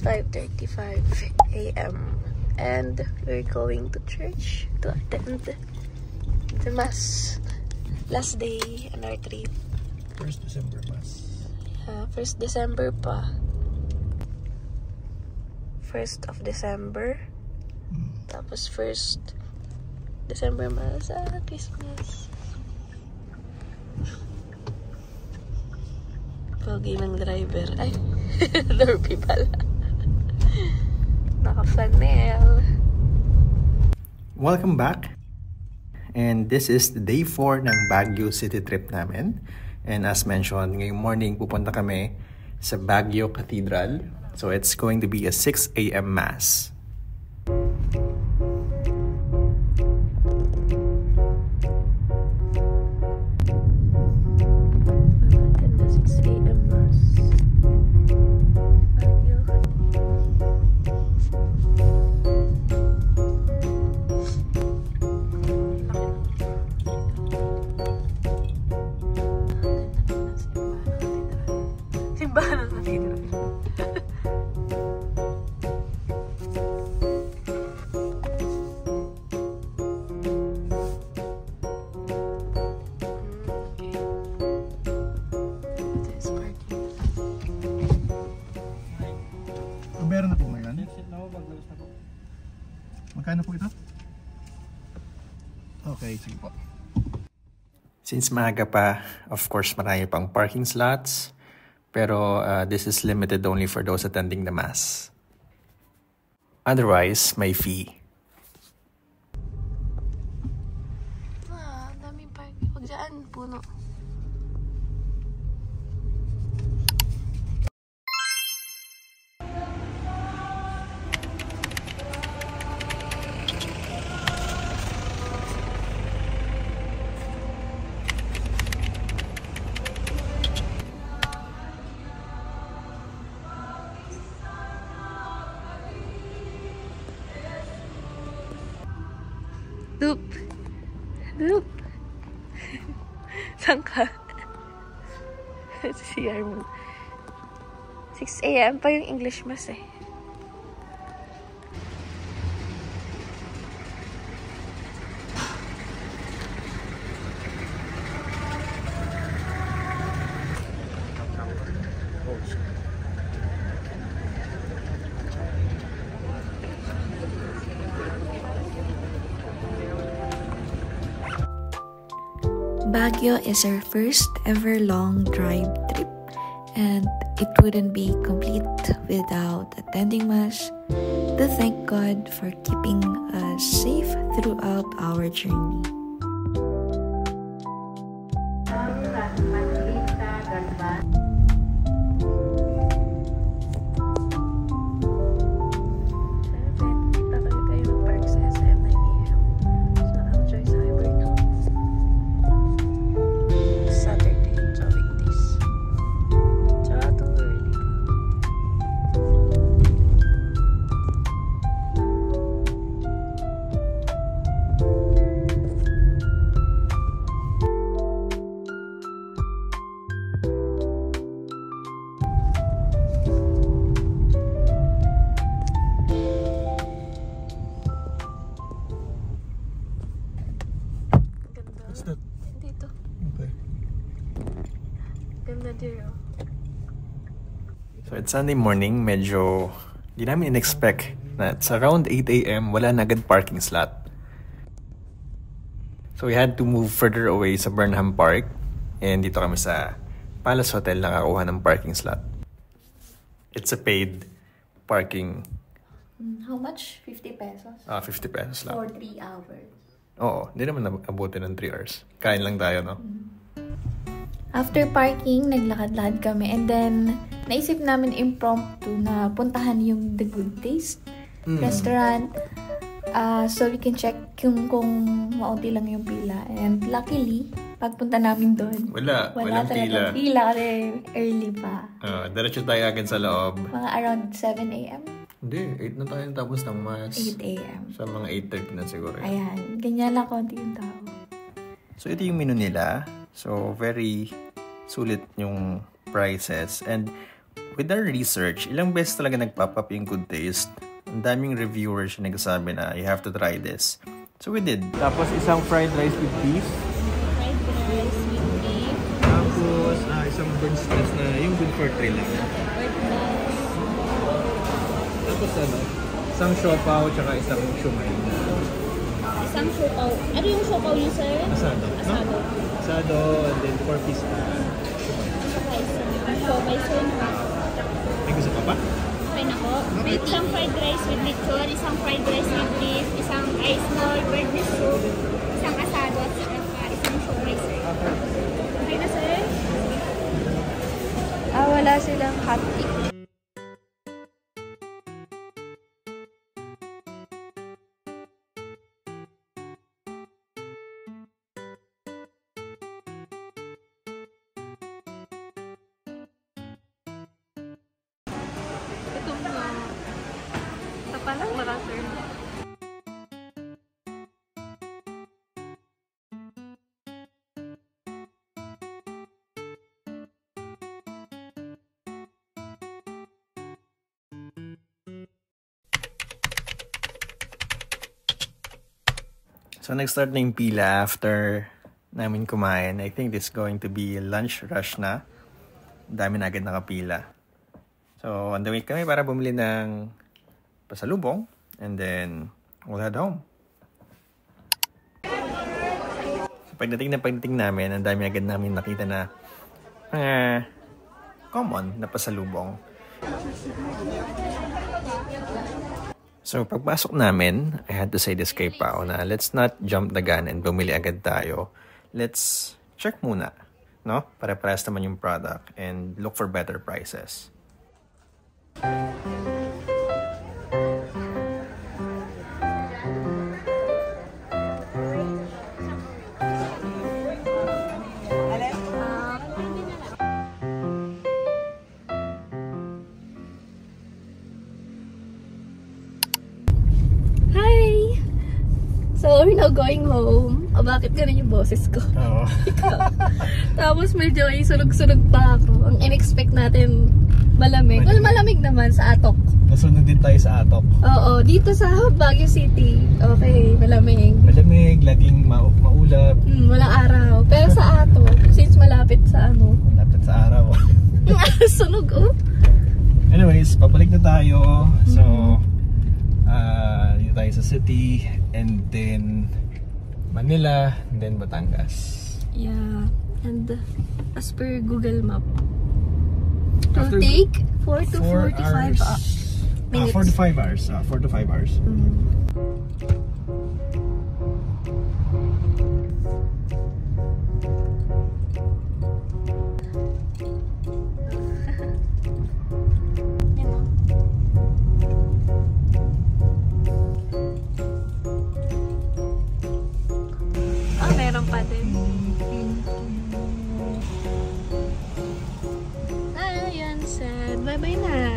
5:35 a.m. and we're going to church to attend the Mass. Last day on our trip. 1st December Mass. 1st December pa. 1st of December. Tapos 1st December Mass. Christmas. Pogi ng driver. Ay, derpy pala. Naka-flanel. Welcome back. And this is the day 4 ng Baguio city trip namin. And as mentioned, ngayong morning pupunta kami sa Baguio Cathedral. So it's going to be a 6 a.m. Mass. Meron na po ngayon? Magkano po ito? Okay, sige po. Since maaga pa, of course marami pang parking slots. Pero this is limited only for those attending the Mass. Otherwise, may fee. Daming parking. Huwag dyan, puno. Loop. Loop. Saan ka? CR mo. 6 a.m. pa yung English Mass eh. Baguio is our first ever long drive trip, and it wouldn't be complete without attending Mass to thank God for keeping us safe throughout our journey. Dito. Okay. Ganda dito. So it's Sunday morning, medyo di namin in-expect na it's around 8 a.m. wala na agad parking slot. So we had to move further away sa Burnham Park and dito kami sa Palace Hotel nakakuha ng parking slot. It's a paid parking. How much? 50 pesos? 50 pesos lang. For 3 hours. Oo, hindi naman abutin ng 3 hours. Kain lang tayo, no? After parking, naglakad-lakad kami, and then naisip namin impromptu na puntahan yung The Good Taste restaurant, so we can check kung maunti lang yung pila. And luckily, pagpunta namin doon, walang talagang pila kasi early pa. Diretso tayo agad sa loob. Mga around 7 a.m. Hindi, 8 na tayo tapos ng Mass. 8 a.m. Sa mga 8:30 na siguro. Ayan, ganyan lang konti yung tao. So ito yung menu nila. So very sulit yung prices. And with our research, ilang beses talaga nag-pop up yung Good Taste. Ang daming reviewers yung nagsasabi na you have to try this. So we did. Tapos isang fried rice with beef. Fried rice with beef. Tapos isang bird stress na yung good for 3 lang. Tapos isang siopaw tsaka isang shumai. Isang siopaw. Ano yung siopaw niyo, sir? Asado. Asado. No? Asado and then 4-piece shumai. Siopaw, sir. May gusto ka pa? Okay na po. May isang fried rice with lechon, isang fried rice with beef, isang ice small bird nest soup, isang asado at isang shumai, sir. Okay na, sir? Wala silang hotcake. Palang maraser. So nag-start na yung pila after namin kumain. I think this is going to be lunch rush na. Dami na agad nakapila. So on the way kami para bumili ng pasalubong, and then we'll head home. So pagdating namin, ang dami agad namin nakita na common na pasalubong. So pagpasok namin, I had to say this kay Pao na let's not jump the gun and bumili agad tayo. Let's check muna, no? Pare-parehas naman yung product and look for better prices. So, we're now going home. Bakit ganun yung boses ko? Oo. Tapos medyo ay sunog-sunog pa ako. Ang in-expect natin malamig. Well, malamig naman sa Atok. Nasunod din tayo sa Atok. Oo, dito sa Baguio City. Okay, malamig. Malamig, laging maulap. Walang araw. Pero sa Atok, since malapit sa Malapit sa araw. sunog, oh. Anyways, pabalik na tayo. So, dito tayo sa city, and then Manila, and then Batangas. Yeah, and as per Google Map, it will take 4 to 45 minutes. 4 to 5 hours. 4 to 5 hours. Meron pa din. Ayan, said. Bye-bye na.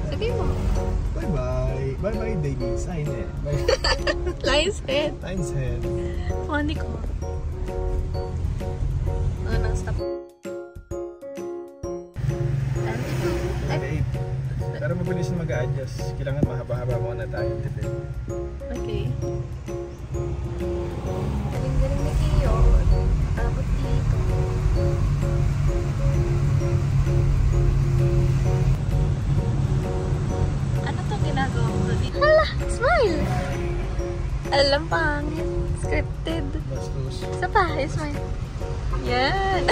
Sabi mo. Bye-bye. Bye-bye, David. Sign it. Bye. Lion's head. Lion's head. Funny ko. Nang stop. Okay. Pero mabilis na mag-a-adjust. Kailangan mahaba-haba muna tayo. Okay. Galing-galing ni Kiyo. Abot dito. Ano to ginagawa mo dito? Hala! Smile! Alam pangit. Scripted. Bastos. Isa pa. Smile. Yan!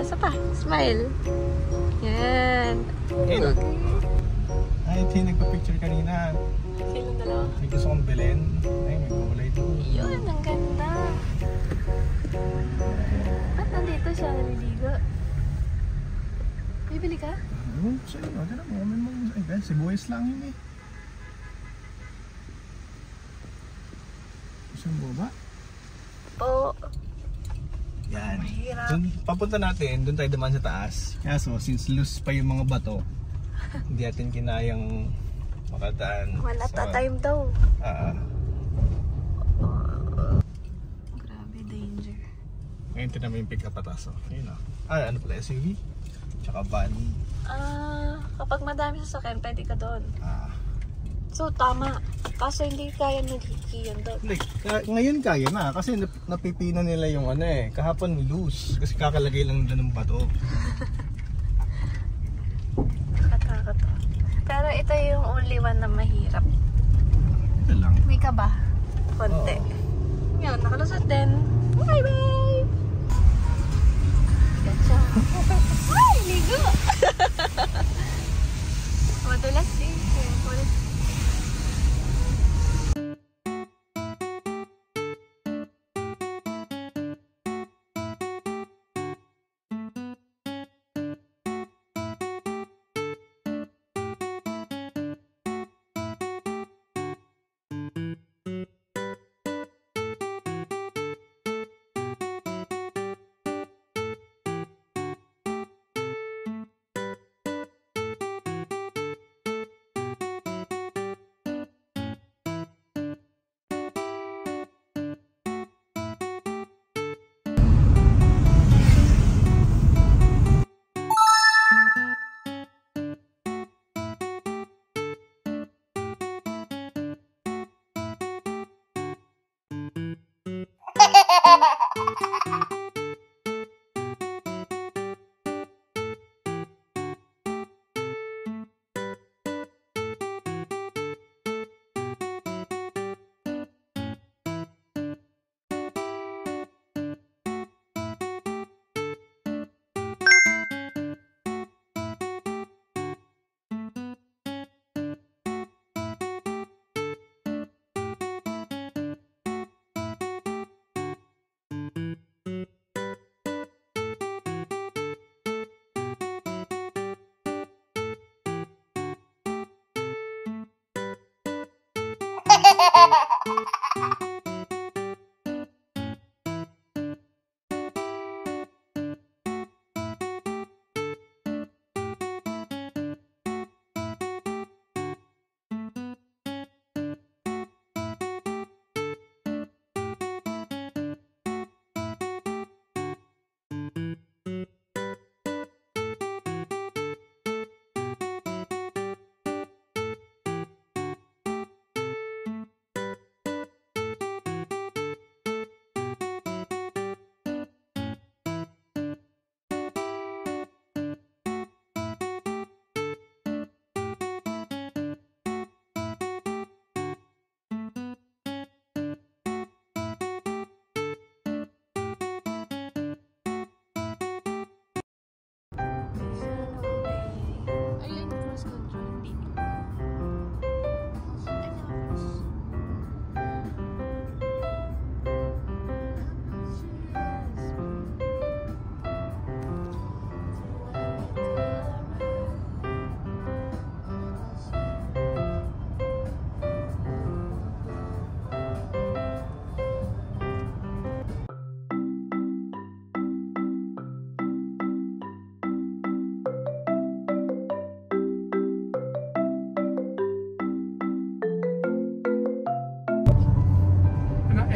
Isa pa. Smile. Yan. Okay. Ay, ito yung nagpa-picture kanina. Silang dalawa. May gusto kong bilhin. Ay, may kulay ito. Yun, ang ganda. Ba't nandito siya naliligo? Bibili ka? Sa'yo, tira mo. Ay, guys, sibuyas lang yun eh. Gusto mo ba? Po. Yan. Dun, papunta natin, doon tayo dumaan sa taas. Kaso, since loose pa yung mga bato, hindi natin kinayang makadaan. Wala ta time daw. Ngayon ito namin yung pick-up patas. Ayun o. Ano pala, SUV? Tsaka van. Kapag madami sasakyan, pwede ka doon. Ah. So, tama. Kaso hindi kaya ng Hiki yun doon. Ngayon kaya na. Kasi napipina nila yung ano eh. Kahapon loose. Kasi kakalagay lang doon ng bato. Nakakata. Pero ito yung only one na mahirap. Ito lang. May ka ba? Konti. Yun, nakalusot din. Bye-bye! Gacha. Ay, ligo! Madulas eh.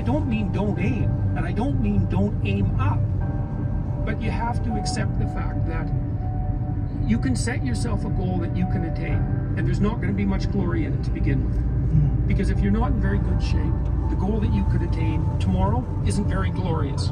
don't mean don't aim, and I don't mean don't aim up, but you have to accept the fact that you can set yourself a goal that you can attain, and there's not going to be much glory in it to begin with. Because if you're not in very good shape, the goal that you could attain tomorrow isn't very glorious.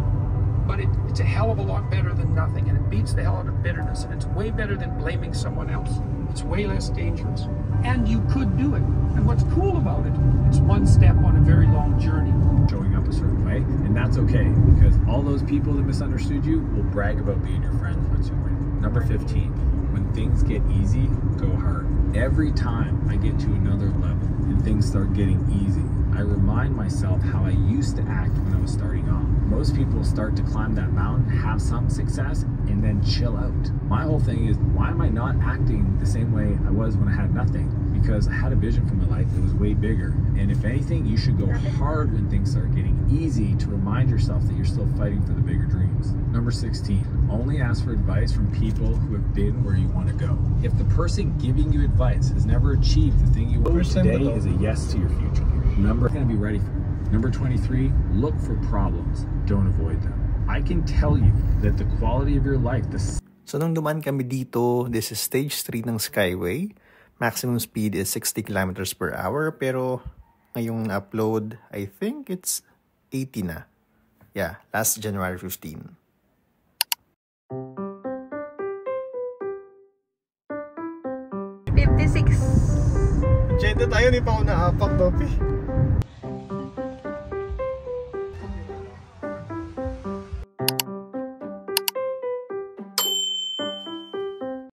But it's a hell of a lot better than nothing, and it beats the hell out of bitterness, and it's way better than blaming someone else. It's way less dangerous. And you could do it. And what's cool about it, it's one step on a very long journey. Showing up a certain way, and that's okay, because all those people that misunderstood you will brag about being your friends once you win. Number 15, when things get easy, go hard. Every time I get to another level and things start getting easy, I remind myself how I used to act when I was starting off. Most people start to climb that mountain, have some success, and then chill out. My whole thing is, why am I not acting the same way I was when I had nothing? Because I had a vision for my life that was way bigger. And if anything, you should go hard when things start getting easy to remind yourself that you're still fighting for the bigger dreams. Number 16, only ask for advice from people who have been where you want to go. If the person giving you advice has never achieved the thing you want, today is a yes to your future. Remember, you're going to be ready for it. Number 23, look for problems, don't avoid them. I can tell you that the quality of your life, So nung dumaan kami dito, this is stage 3 ng Skyway. Maximum speed is 60 kilometers per hour, pero ngayong upload, I think it's 80 na. Yeah, last January 15. $56. Diyan tayo, di pa ako naapak, Dopi.